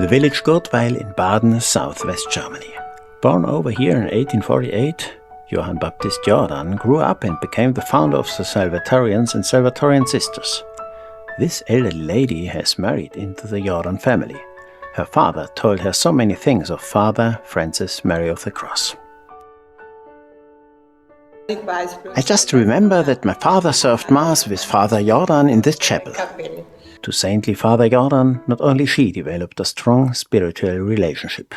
The village GURTWEIL in Baden, southwest Germany. Born over here in 1848, Johann Baptist Jordan grew up and became the founder of the Salvatorians and Salvatorian Sisters. This elderly lady has married into the Jordan family. Her father told her so many things of Father Francis Mary of the Cross. I just remember that my father served Mass with Father Jordan in this chapel. To saintly Father Jordan, not only she developed a strong spiritual relationship.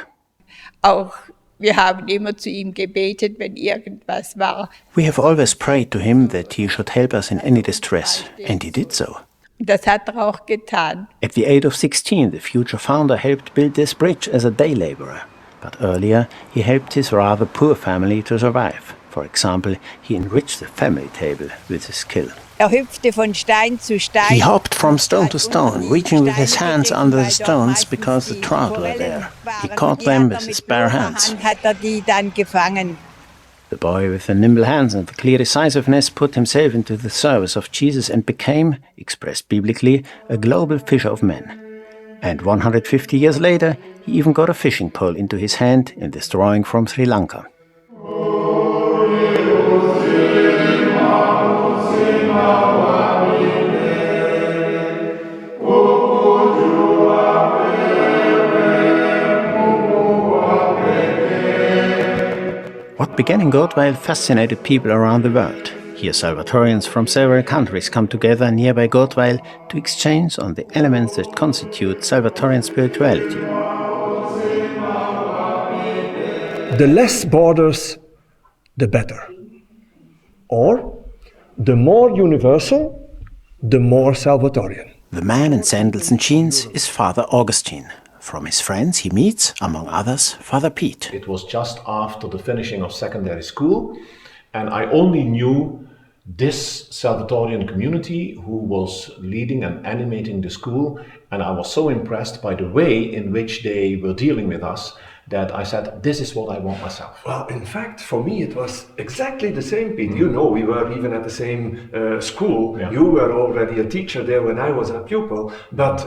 Wir haben immer zu ihm gebetet, wenn irgendwas war. We have always prayed to him that he should help us in any distress, and he did so. Das hat auch getan. At the age of 16, the future founder helped build this bridge as a day laborer. But earlier, he helped his rather poor family to survive. For example, he enriched the family table with his skill. Hüpfte von Stein zu Stein. He hopped from stone to stone, reaching with his hands under the stones because the trout were there. He caught them with his bare hands. Hat die dann gefangen. The boy with the nimble hands and the clear decisiveness put himself into the service of Jesus and became, expressed biblically, a global fisher of men. And 150 years later, he even got a fishing pole into his hand in this drawing from Sri Lanka. What began in GURTWEIL fascinated people around the world. Here Salvatorians from several countries come together nearby GURTWEIL to exchange on the elements that constitute Salvatorian spirituality. The less borders, the better. Or, the more universal, the more Salvatorian. The man in sandals and jeans is Father Augustine. From his friends he meets, among others, Father Pete. It was just after the finishing of secondary school, and I only knew this Salvatorian community who was leading and animating the school, and I was so impressed by the way in which they were dealing with us that I said, this is what I want myself. Well, in fact, for me it was exactly the same, Pete. You know, we were even at the same school. Yeah. You were already a teacher there when I was a pupil. But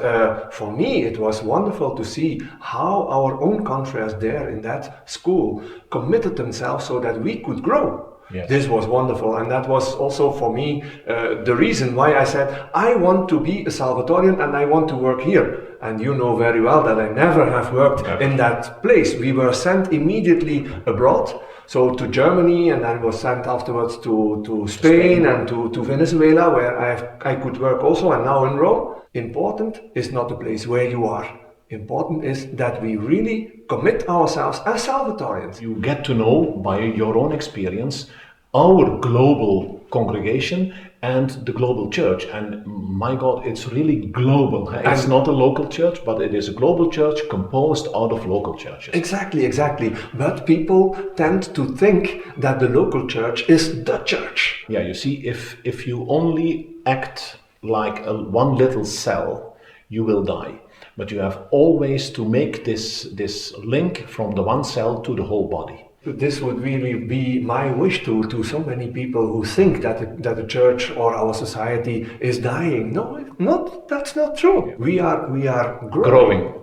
for me it was wonderful to see how our own confreres there in that school committed themselves so that we could grow. Yes. This was wonderful, and that was also for me the reason why I said I want to be a Salvatorian and I want to work here. And you know very well that I never have worked in that place. We were sent immediately abroad, so to Germany, and then was sent afterwards to Spain and to Venezuela, where I could work also, and now in Rome. Important is not the place where you are. Important is that we really commit ourselves as Salvatorians. You get to know by your own experience our global congregation and the global church, and my God, it's really global. It's not a local church, but it is a global church composed out of local churches. Exactly. But people tend to think that the local church is the church. Yeah, you see, if you only act like one little cell, you will die. But you have always to make this link from the one cell to the whole body. This would really be my wish to so many people who think that the church or our society is dying. No, that's not true. We are growing.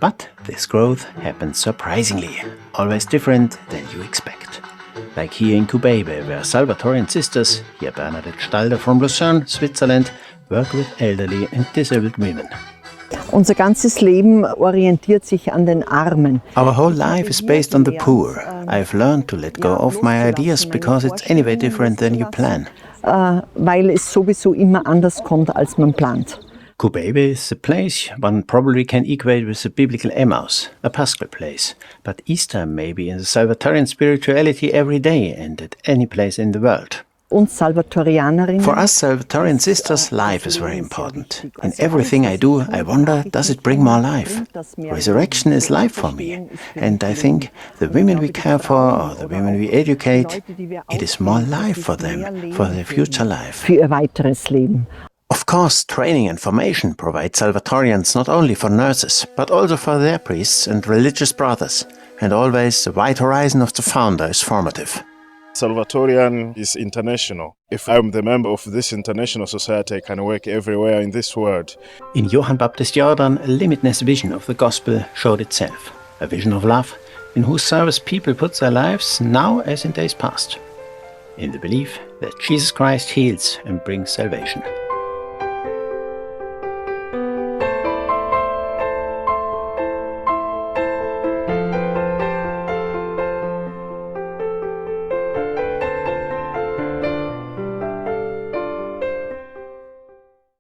But this growth happens surprisingly, always different than you expect. Like here in Kubebe, where Salvatorian sisters, here Bernadette Stalder from Lucerne, Switzerland, work with elderly and disabled women. Unser ganzes Leben orientiert sich an den Armen. Our whole life is based on the poor. I've learned to let go of my ideas because it's anyway different than you plan. Weil es sowieso immer anders kommt, als man plant. Kubebe is a place one probably can equate with the biblical Emmaus, a Paschal place. But Easter may be in the Salvatorian spirituality every day and at any place in the world. Uns Salvatorianerinnen. For us Salvatorian sisters, life is very important. In everything I do, I wonder, does it bring more life? Resurrection is life for me. And I think the women we care for, or the women we educate, it is more life for them, for their future life. Für ihr weiteres Leben. Of course, training and formation provide Salvatorians not only for nurses, but also for their priests and religious brothers. And always the wide horizon of the founder is formative. Salvatorian is international. If I'm the member of this international society, I can work everywhere in this world. In Johann Baptist Jordan, a limitless vision of the gospel showed itself. A vision of love, in whose service people put their lives now as in days past. In the belief that Jesus Christ heals and brings salvation.